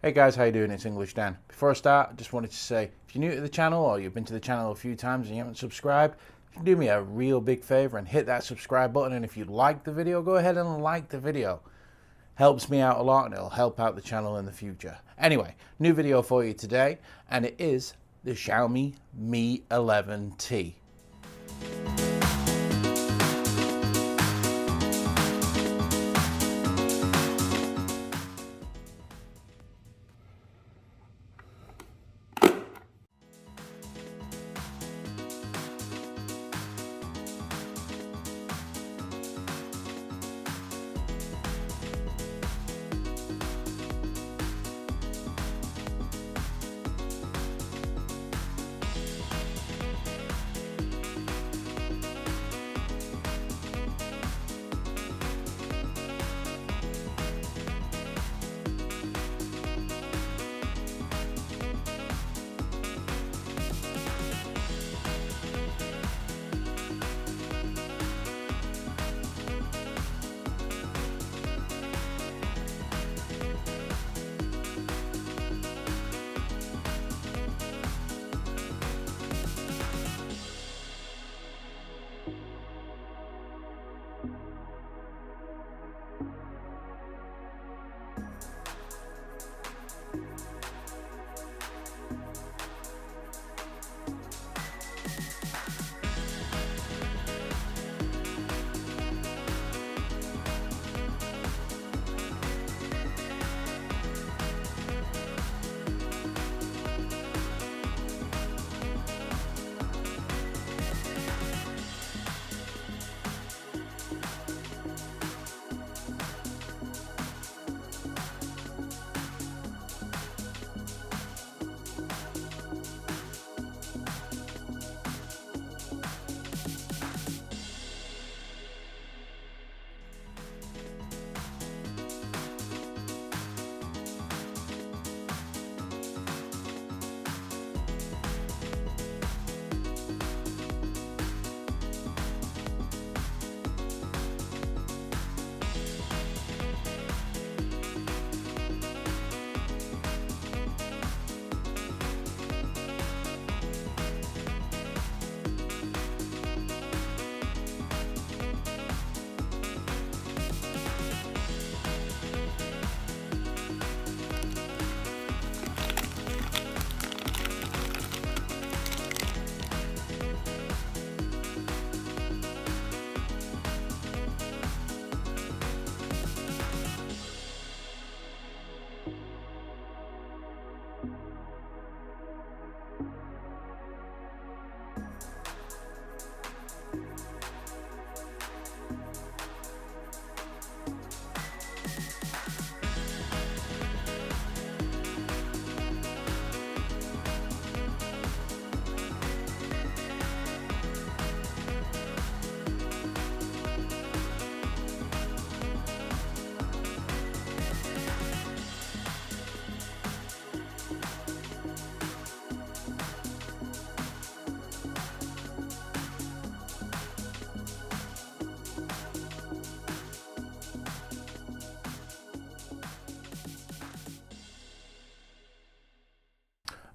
Hey guys, how you doing? It's English Dan. Before I start, I just wanted to say, if you're new to the channel or you've been to the channel a few times and you haven't subscribed, you can do me a real big favor and hit that subscribe button. And if you like the video, go ahead and like the video. Helps me out a lot and it'll help out the channel in the future. Anyway, new video for you today, and it is the Xiaomi Mi 11T.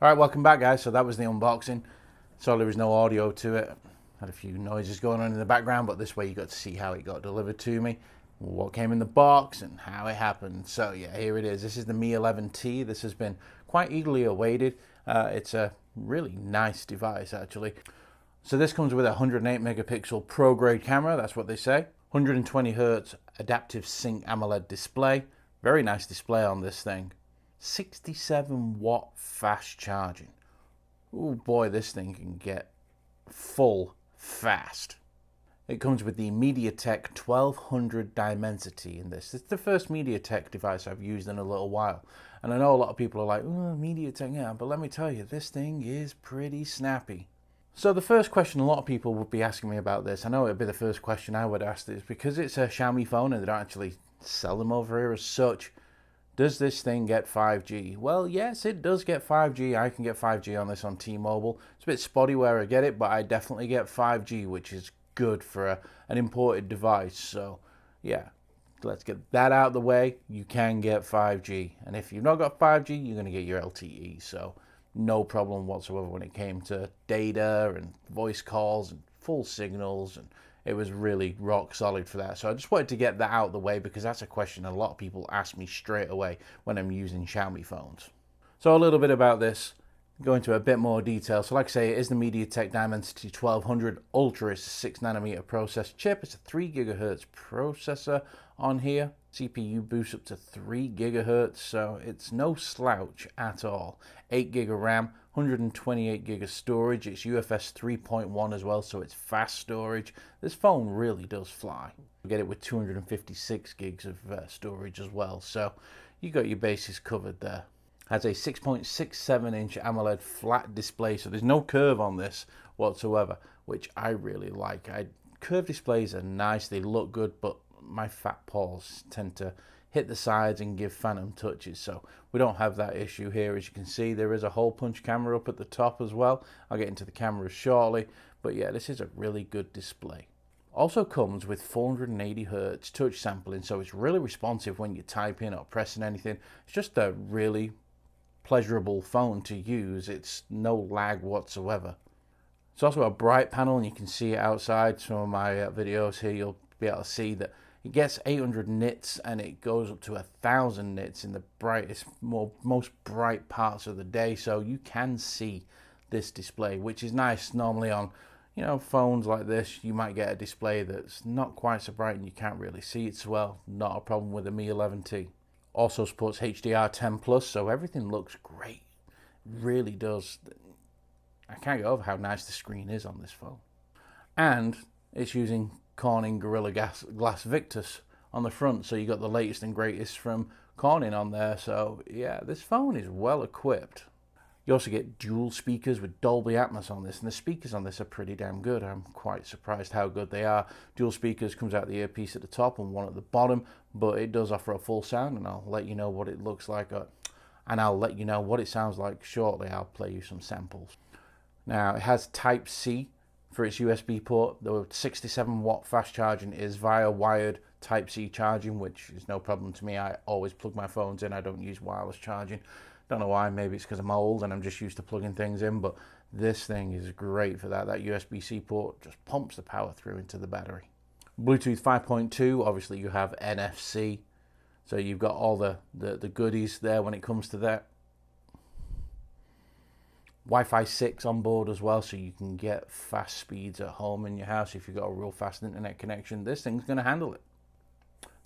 Alright, welcome back guys. So that was the unboxing. Sorry there was no audio to it. Had a few noises going on in the background, but this way you got to see how it got delivered to me, what came in the box and how it happened. So yeah, here it is. This is the Mi 11T. This has been quite eagerly awaited. It's a really nice device actually. So this comes with a 108 megapixel pro grade camera, that's what they say. 120 Hz adaptive sync AMOLED display. Very nice display on this thing. 67 watt fast charging. Oh boy, this thing can get full fast. It comes with the MediaTek 1200 Dimensity in this. It's the first MediaTek device I've used in a little while. And I know a lot of people are like, oh, MediaTek, yeah, but let me tell you, this thing is pretty snappy. So the first question a lot of people would be asking me about this, I know it would be the first question I would ask this, because it's a Xiaomi phone and they don't actually sell them over here as such. Does this thing get 5G? Well, yes, it does get 5G. I can get 5G on this on T-Mobile. It's a bit spotty where I get it, but I definitely get 5G, which is good for an imported device. So, yeah, Let's get that out of the way. You can get 5G. And if you've not got 5G, you're going to get your LTE. So no problem whatsoever when it came to data and voice calls and full signals. And it was really rock solid for that. So I just wanted to get that out of the way because that's a question a lot of people ask me straight away when I'm using Xiaomi phones. So a little bit about this. Go into a bit more detail. So like I say, it is the MediaTek Dimensity 1200 Ultra. It's a 6nm process chip. It's a 3 GHz processor on here. CPU boosts up to 3 GHz, so it's no slouch at all. 8 GB of RAM, 128 GB of storage. It's UFS 3.1 as well, so it's fast storage. This phone really does fly. You get it with 256 gigs of storage as well, so you got your bases covered there. Has a 6.67-inch AMOLED flat display, so there's no curve on this whatsoever, which I really like. Curved displays are nice, they look good, but my fat paws tend to hit the sides and give phantom touches, so we don't have that issue here. As you can see, there is a hole punch camera up at the top as well. I'll get into the cameras shortly, but yeah, this is a really good display. Also comes with 480 Hz touch sampling, so it's really responsive when you type in or pressing anything. It's just a really pleasurable phone to use. It's no lag whatsoever. It's also a bright panel, and you can see it outside some of my videos here. You'll be able to see that it gets 800 nits and it goes up to 1000 nits in the brightest, most bright parts of the day, so you can see this display, which is nice. Normally on phones like this, you might get a display that's not quite so bright and you can't really see it so well. Not a problem with the Mi 11T. Also supports HDR10+, so everything looks great. It really does. I can't get over how nice the screen is on this phone. And it's using Corning Gorilla Glass Victus on the front, so you got the latest and greatest from Corning on there. So yeah, this phone is well equipped. You also get dual speakers with Dolby Atmos on this, and the speakers on this are pretty damn good. I'm quite surprised how good they are. Dual speakers comes out the earpiece at the top and one at the bottom, but it does offer a full sound, and I'll let you know what it looks like, and I'll let you know what it sounds like shortly. I'll play you some samples. Now, it has Type-C for its USB port. The 67 watt fast charging is via wired Type-C charging, which is no problem to me. I always plug my phones in. I don't use wireless charging. Don't know why, maybe it's because I'm old and I'm just used to plugging things in, but this thing is great for that. That USB-C port just pumps the power through into the battery. Bluetooth 5.2, obviously you have NFC, so you've got all the goodies there when it comes to that. Wi-Fi 6 on board as well, so you can get fast speeds at home in your house. If you've got a real fast internet connection, this thing's going to handle it.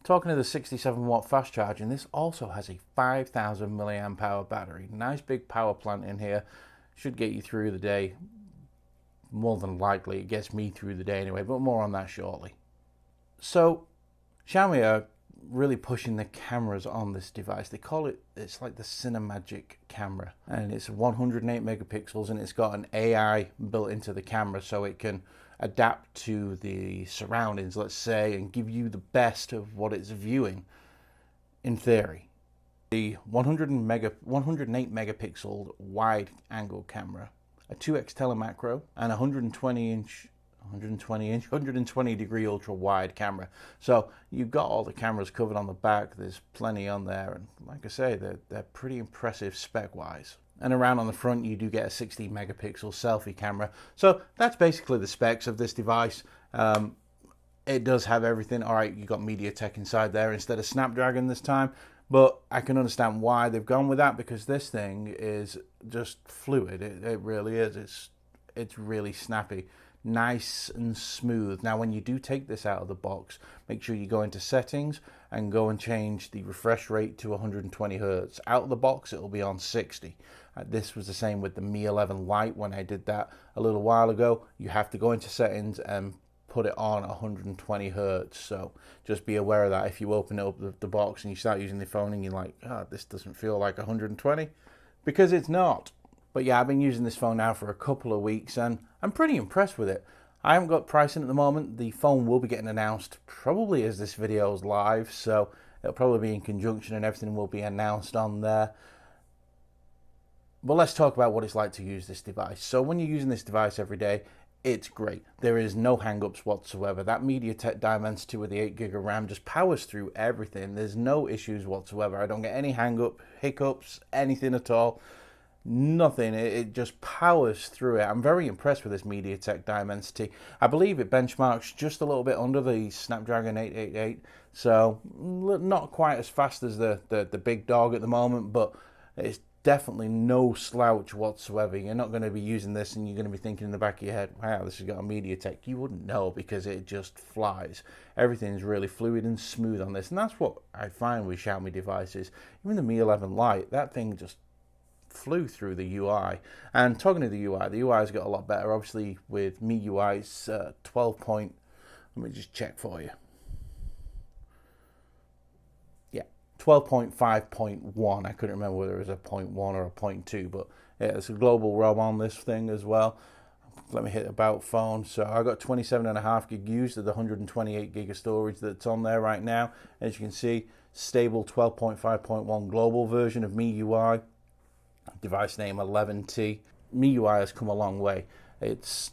Talking of the 67 watt fast charging, this also has a 5000 milliamp hour battery. Nice big power plant in here. Should get you through the day. More than likely, it gets me through the day anyway, but more on that shortly. So, Xiaomi are really pushing the cameras on this device. They call it, it's like the Cinemagic camera. And it's 108 megapixels, and it's got an AI built into the camera, so it can adapt to the surroundings, let's say, and give you the best of what it's viewing in theory. The 108 megapixel wide angle camera, a 2x telemacro, and 120 degree ultra wide camera. So you've got all the cameras covered on the back. There's plenty on there, and like I say, they're pretty impressive spec wise. And around on the front, you do get a 16 megapixel selfie camera. So that's basically the specs of this device. It does have everything. All right, you got MediaTek inside there instead of Snapdragon this time, but I can understand why they've gone with that, because this thing is just fluid. It really is. It's really snappy, nice and smooth. Now, when you do take this out of the box, make sure you go into settings and go and change the refresh rate to 120 Hz. Out of the box, it'll be on 60. This was the same with the Mi 11 Lite when I did that a little while ago. You have to go into settings and put it on 120 Hz. So just be aware of that. If you open up the box and you start using the phone and you're like, this doesn't feel like 120, because it's not. But yeah, I've been using this phone now for a couple of weeks and I'm pretty impressed with it. I haven't got pricing at the moment. The phone will be getting announced probably as this video is live, so it'll probably be in conjunction and everything will be announced on there. But let's talk about what it's like to use this device. So when you're using this device every day, it's great. There is no hang-ups whatsoever. That MediaTek Dimensity with the 8 GB of RAM just powers through everything. There's no issues whatsoever. I don't get any hang-up, hiccups, anything at all. Nothing. It just powers through it. I'm very impressed with this MediaTek Dimensity. I believe it benchmarks just a little bit under the Snapdragon 888, so not quite as fast as the big dog at the moment, but it's definitely no slouch whatsoever. You're not going to be using this and you're going to be thinking in the back of your head, wow, this has got a MediaTek. You wouldn't know, because it just flies. Everything's really fluid and smooth on this, and that's what I find with Xiaomi devices. Even the Mi 11 Lite, that thing just flew through the UI. And talking to the UI's got a lot better. Obviously with MIUI, it's 12 point, let me just check for you. 12.5.1. I couldn't remember whether it was a 0.1 or a 0.2, but yeah, it's a global ROM on this thing as well. Let me hit about phone. So I got 27.5 gig used of the 128 gig of storage that's on there right now. As you can see, stable 12.5.1 global version of MIUI. Device name 11T. MIUI has come a long way. It's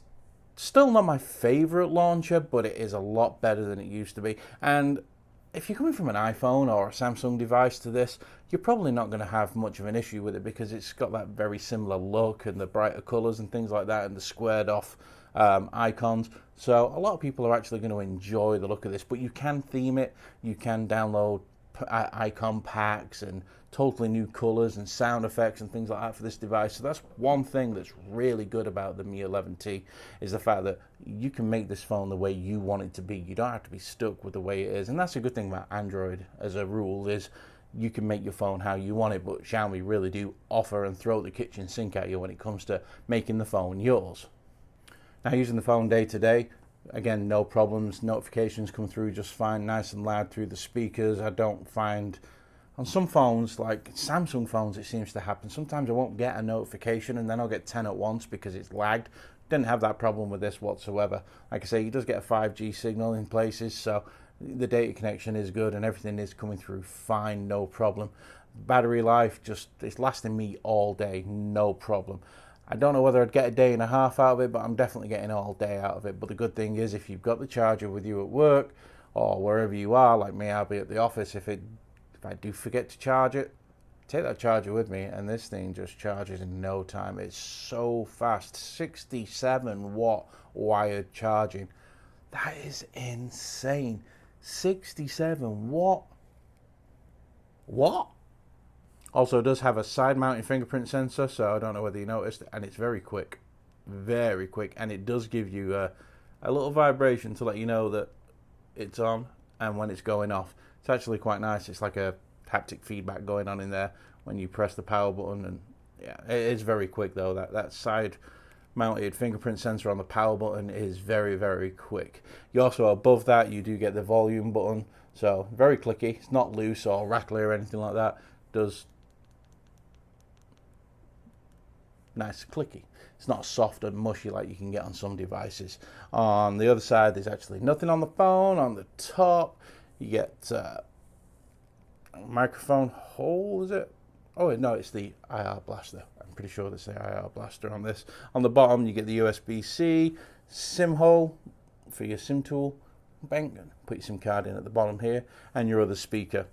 still not my favorite launcher, but it is a lot better than it used to be. And if you're coming from an iPhone or a Samsung device to this, you're probably not going to have much of an issue with it, because it's got that very similar look and the brighter colors and things like that, and the squared off icons. So a lot of people are actually going to enjoy the look of this, but you can theme it. You can download icon packs and totally new colors and sound effects and things like that for this device. So that's one thing that's really good about the Mi 11T, is the fact that you can make this phone the way you want it to be. You don't have to be stuck with the way it is. And that's a good thing about Android as a rule, is you can make your phone how you want it, but Xiaomi really do offer and throw the kitchen sink at you when it comes to making the phone yours. Now, using the phone day to day, again, no problems. Notifications come through just fine, nice and loud through the speakers. I don't find, on some phones, like Samsung phones, it seems to happen. Sometimes I won't get a notification and then I'll get 10 at once because it's lagged. Didn't have that problem with this whatsoever. Like I say, it does get a 5G signal in places, so the data connection is good and everything is coming through fine, no problem. Battery life, just, it's lasting me all day, no problem. I don't know whether I'd get a day and a half out of it, but I'm definitely getting all day out of it. But the good thing is, if you've got the charger with you at work or wherever you are, like me, I'll be at the office. If I do forget to charge it, take that charger with me, and this thing just charges in no time. It's so fast. 67 watt wired charging. That is insane. 67 watt. What? Also, it does have a side-mounting fingerprint sensor, so I don't know whether you noticed, and it's very quick, and it does give you a little vibration to let you know that it's on and when it's going off. It's actually quite nice. It's like a haptic feedback going on in there when you press the power button, and yeah, it is very quick though. That side-mounted fingerprint sensor on the power button is very, very quick. You also, above that, you do get the volume button, so very clicky. It's not loose or rattly or anything like that. It does nice clicky. It's not soft and mushy like you can get on some devices. On the other side, there's actually nothing on the phone. On the top, you get a microphone hole, is it? Oh no, it's the IR blaster. I'm pretty sure that's the IR blaster on this. On the bottom, you get the USB-C SIM hole for your SIM tool. Bang, put your SIM card in at the bottom here, and your other speaker.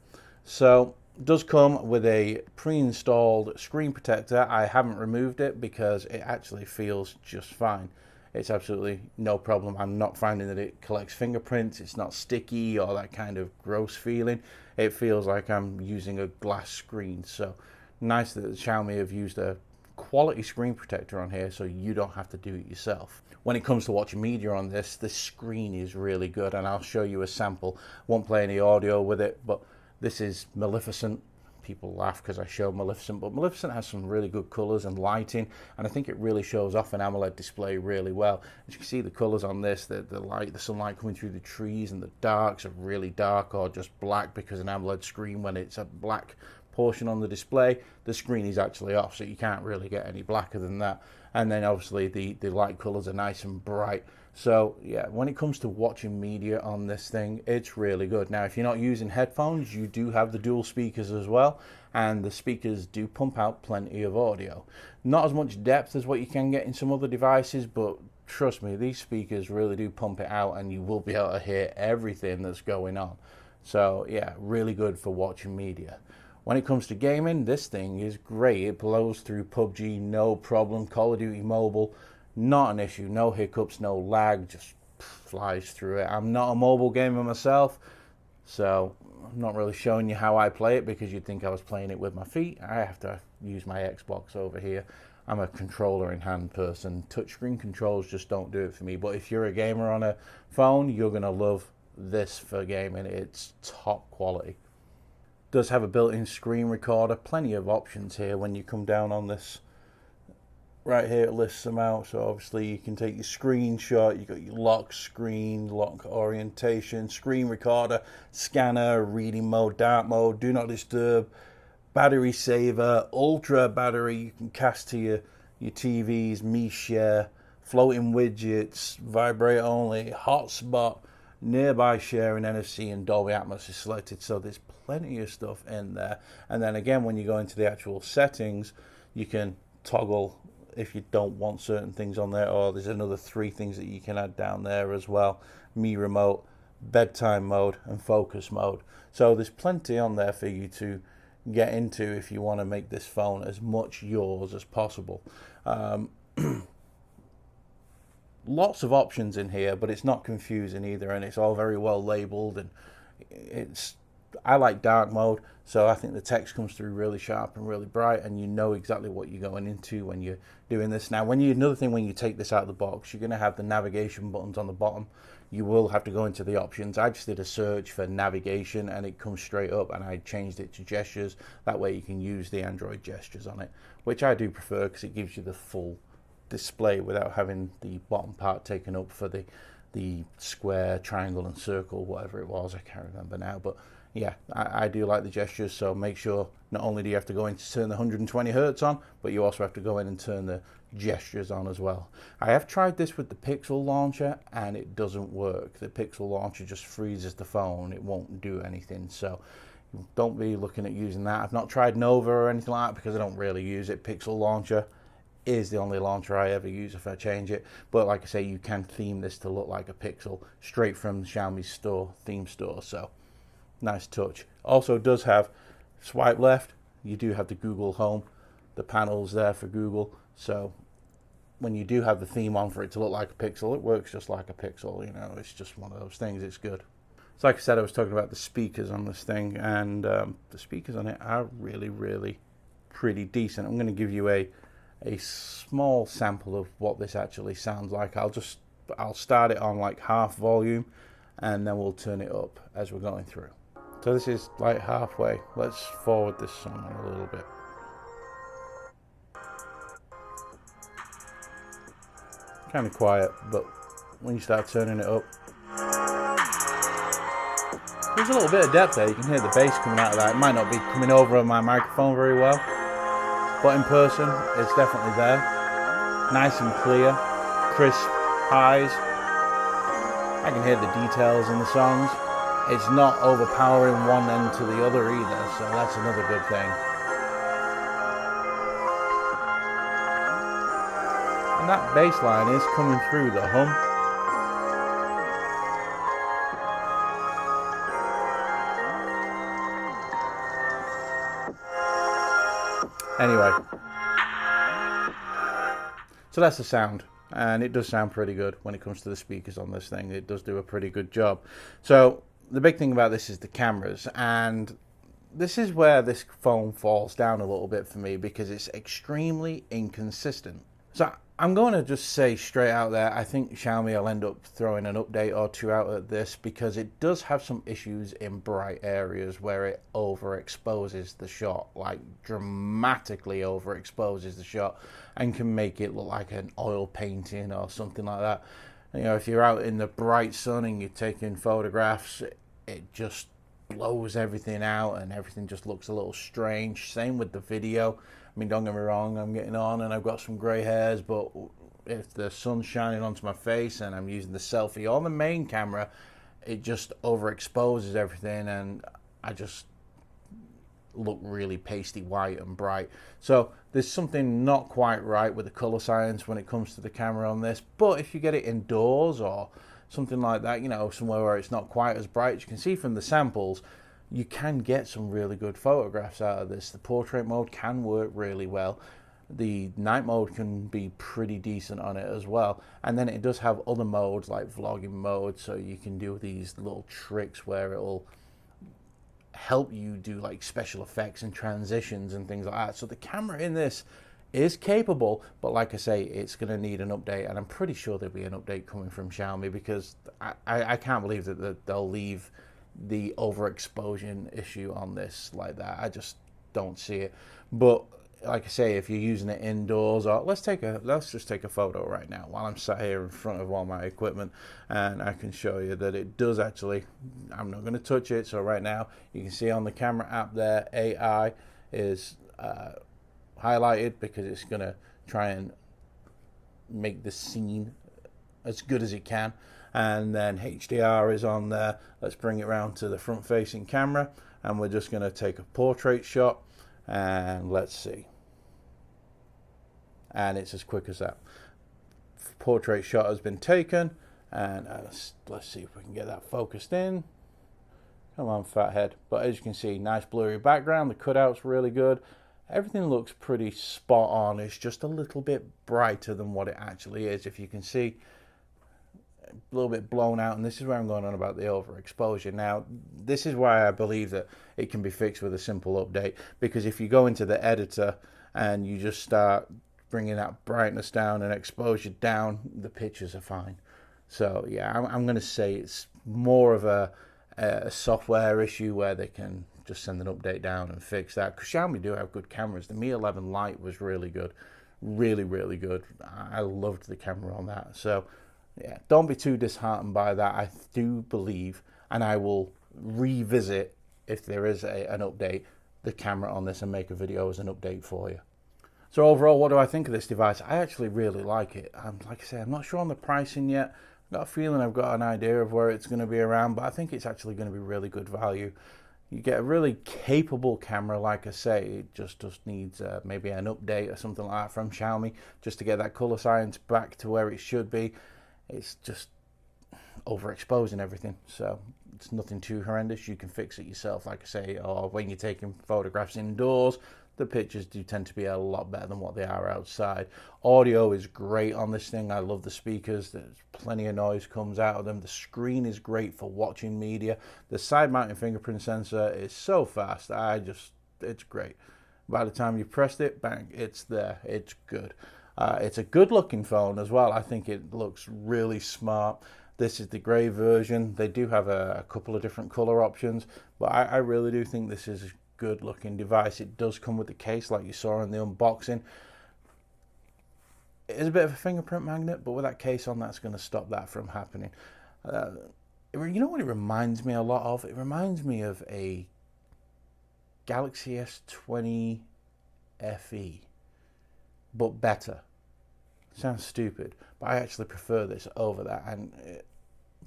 So it does come with a pre-installed screen protector. I haven't removed it because it actually feels just fine. It's absolutely no problem. I'm not finding that it collects fingerprints. It's not sticky or that kind of gross feeling. It feels like I'm using a glass screen. So nice that Xiaomi have used a quality screen protector on here so you don't have to do it yourself. When it comes to watching media on this, the screen is really good, and I'll show you a sample. Won't play any audio with it, but this is Maleficent. People laugh because I show Maleficent, but Maleficent has some really good colors and lighting, and I think it really shows off an AMOLED display really well. As you can see, the colors on this, the light, the sunlight coming through the trees, and the darks are really dark or just black, because an AMOLED screen, when it's a black portion on the display, the screen is actually off, so you can't really get any blacker than that. And then obviously the light colors are nice and bright. So yeah, when it comes to watching media on this thing, it's really good. Now, if you're not using headphones, you do have the dual speakers as well, and the speakers do pump out plenty of audio. Not as much depth as what you can get in some other devices, but trust me, these speakers really do pump it out, and you will be able to hear everything that's going on. So yeah, really good for watching media. When it comes to gaming, this thing is great. It blows through PUBG, no problem. Call of Duty Mobile, not an issue. No hiccups, no lag, just flies through it. I'm not a mobile gamer myself, so I'm not really showing you how I play it because you'd think I was playing it with my feet. I have to use my Xbox over here. I'm a controller in hand person. Touchscreen controls just don't do it for me. But if you're a gamer on a phone, you're going to love this for gaming. It's top quality. Does have a built-in screen recorder. Plenty of options here. When you come down on this right here, it lists them out. So obviously you can take your screenshot. You got your lock screen, lock orientation, screen recorder, scanner, reading mode, dark mode, do not disturb, battery saver, ultra battery. You can cast to your TVs, Mi Share, floating widgets, vibrate only, hotspot, nearby sharing, NFC, and Dolby Atmos is selected. So there's plenty of stuff in there. And then again, when you go into the actual settings, you can toggle if you don't want certain things on there, or there's another 3 things that you can add down there as well: Mi Remote, bedtime mode, and focus mode. So there's plenty on there for you to get into if you want to make this phone as much yours as possible. Lots of options in here, but it's not confusing either, and it's all very well labeled. And I like dark mode, so I think the text comes through really sharp and really bright, and you know exactly what you're going into when you're doing this. Now, another thing, when you take this out of the box, you're going to have the navigation buttons on the bottom. You will have to go into the options. I just did a search for navigation, and it comes straight up, and I changed it to gestures. That way you can use the Android gestures on it, which I do prefer because it gives you the full display without having the bottom part taken up for the square, triangle, and circle, whatever it was. I can't remember now, but yeah, I do like the gestures. So make sure not only do you have to go in to turn the 120 hertz on, but you also have to go in and turn the gestures on as well. I have tried this with the Pixel launcher, and it doesn't work. The Pixel launcher just freezes the phone. It won't do anything. So don't be looking at using that. I've not tried Nova or anything like that because I don't really use it. Pixel launcher is the only launcher I ever use if I change it. But like I say, you can theme this to look like a Pixel straight from Xiaomi's store, theme store. So nice touch. Also does have swipe left. You do have the Google Home. The panel's there for Google. So when you do have the theme on for it to look like a Pixel, it works just like a Pixel. You know, it's just one of those things. It's good. So like I said, I was talking about the speakers on this thing, and the speakers on it are really, really pretty decent. I'm going to give you a small sample of what this actually sounds like. I'll start it on like half volume, and then we'll turn it up as we're going through. So this is like halfway. Let's forward this song on a little bit. Kind of quiet, but when you start turning it up, there's a little bit of depth there. You can hear the bass coming out of that. It might not be coming over on my microphone very well, but in person, it's definitely there. Nice and clear, crisp highs. I can hear the details in the songs. It's not overpowering one end to the other either, so that's another good thing. And that bass line is coming through the hum. Anyway, so that's the sound, and it does sound pretty good when it comes to the speakers on this thing. It does do a pretty good job. So the big thing about this is the cameras, and this is where this phone falls down a little bit for me because it's extremely inconsistent. So I'm going to just say straight out there, I think Xiaomi will end up throwing an update or 2 out at this because it does have some issues in bright areas where it overexposes the shot, like dramatically overexposes the shot, and can make it look like an oil painting or something like that. You know, if you're out in the bright sun and you're taking photographs, it just blows everything out and everything just looks a little strange. Same with the video. I mean, don't get me wrong, I'm getting on and I've got some grey hairs, but if the sun's shining onto my face and I'm using the selfie or the main camera, it just overexposes everything, and look really pasty white and bright. So there's something not quite right with the color science when it comes to the camera on this. But if you get it indoors or something like that, you know, somewhere where it's not quite as bright, you can see from the samples, you can get some really good photographs out of this. The portrait mode can work really well. The night mode can be pretty decent on it as well. And then it does have other modes like vlogging mode, so you can do these little tricks where it'll help you do like special effects and transitions and things like that. So the camera in this is capable, but like I say, it's going to need an update, and I'm pretty sure there'll be an update coming from Xiaomi, because I can't believe that they'll leave the overexposure issue on this like that. I just don't see it. But like I say, if you're using it indoors, or let's just take a photo right now while I'm sat here in front of all my equipment, and I can show you that it does actually. I'm not going to touch it, so right now you can see on the camera app there, AI is highlighted because it's going to try and make the scene as good as it can. And then HDR is on there. Let's bring it around to the front facing camera, and we're just going to take a portrait shot, and let's see. And it's as quick as that. Portrait shot has been taken, and let's see if we can get that focused in. Come on, fathead. But as you can see, nice blurry background. The cutout's really good. Everything looks pretty spot on. It's just a little bit brighter than what it actually is. If you can see, a little bit blown out, and this is where I'm going on about the overexposure. Now, this is why I believe that it can be fixed with a simple update, because if you go into the editor and you just start bringing that brightness down and exposure down, the pictures are fine. So yeah, I'm going to say it's more of a software issue where they can just send an update down and fix that, because Xiaomi do have good cameras. The Mi 11 Lite was really good, really good. I loved the camera on that. So yeah, don't be too disheartened by that. I do believe, and I will revisit if there is an update, the camera on this, and make a video as an update for you. So overall, what do I think of this device? I actually really like it. Like I say, I'm not sure on the pricing yet. I've got a feeling I've got an idea of where it's going to be around, but I think it's actually going to be really good value. You get a really capable camera, like I say. It just needs maybe an update or something like that from Xiaomi, just to get that color science back to where it should be. It's just overexposing everything, so it's nothing too horrendous. You can fix it yourself, like I say, or when you're taking photographs indoors, the pictures do tend to be a lot better than what they are outside. Audio is great on this thing. I love the speakers. There's plenty of noise comes out of them. The screen is great for watching media. The side mounting fingerprint sensor is so fast. It's great. By the time you pressed it, bang, it's there. It's good. It's a good looking phone as well. I think it looks really smart. This is the grey version. They do have a couple of different color options, but I really do think this is a good looking device. It does come with the case like you saw in the unboxing. It is a bit of a fingerprint magnet, but with that case on, that's going to stop that from happening. You know what it reminds me a lot of? It reminds me of a Galaxy S20 FE, but better. Sounds stupid, but I actually prefer this over that, and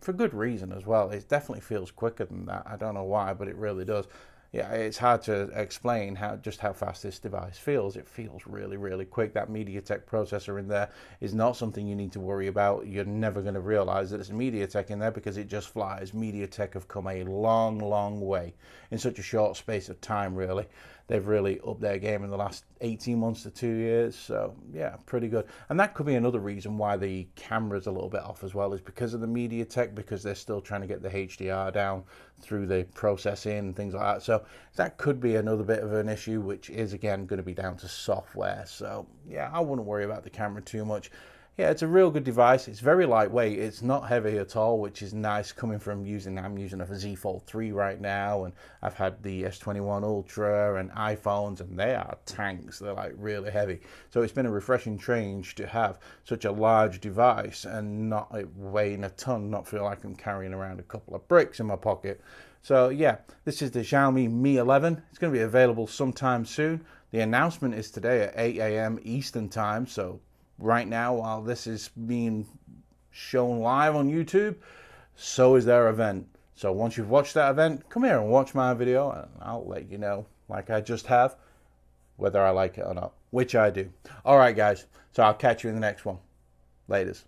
for good reason as well. It definitely feels quicker than that. I don't know why, but it really does. Yeah, it's hard to explain how fast this device feels. It feels really quick. That MediaTek processor in there is not something you need to worry about. You're never going to realize that it's MediaTek in there, because it just flies. MediaTek have come a long way in such a short space of time, really. They've really upped their game in the last 18 months to 2 years. So yeah, pretty good. And that could be another reason why the camera's a little bit off as well, is because of the MediaTek, because they're still trying to get the HDR down through the processing and things like that. So that could be another bit of an issue, which is again going to be down to software. So yeah, I wouldn't worry about the camera too much. Yeah, it's a real good device. It's very lightweight. It's not heavy at all, which is nice coming from I'm using a Z Fold 3 right now, and I've had the S21 Ultra and iPhones, and they are tanks. They're like really heavy. So it's been a refreshing change to have such a large device and not weighing a ton, not feel like I'm carrying around a couple of bricks in my pocket. So yeah, this is the Xiaomi Mi 11. It's going to be available sometime soon. The announcement is today at 8 a.m. Eastern time, so right now, while this is being shown live on YouTube, so is their event. So once you've watched that event, come here and watch my video, and I'll let you know like I just have, whether I like it or not, which I do. All right, guys. So I'll catch you in the next one. Laters.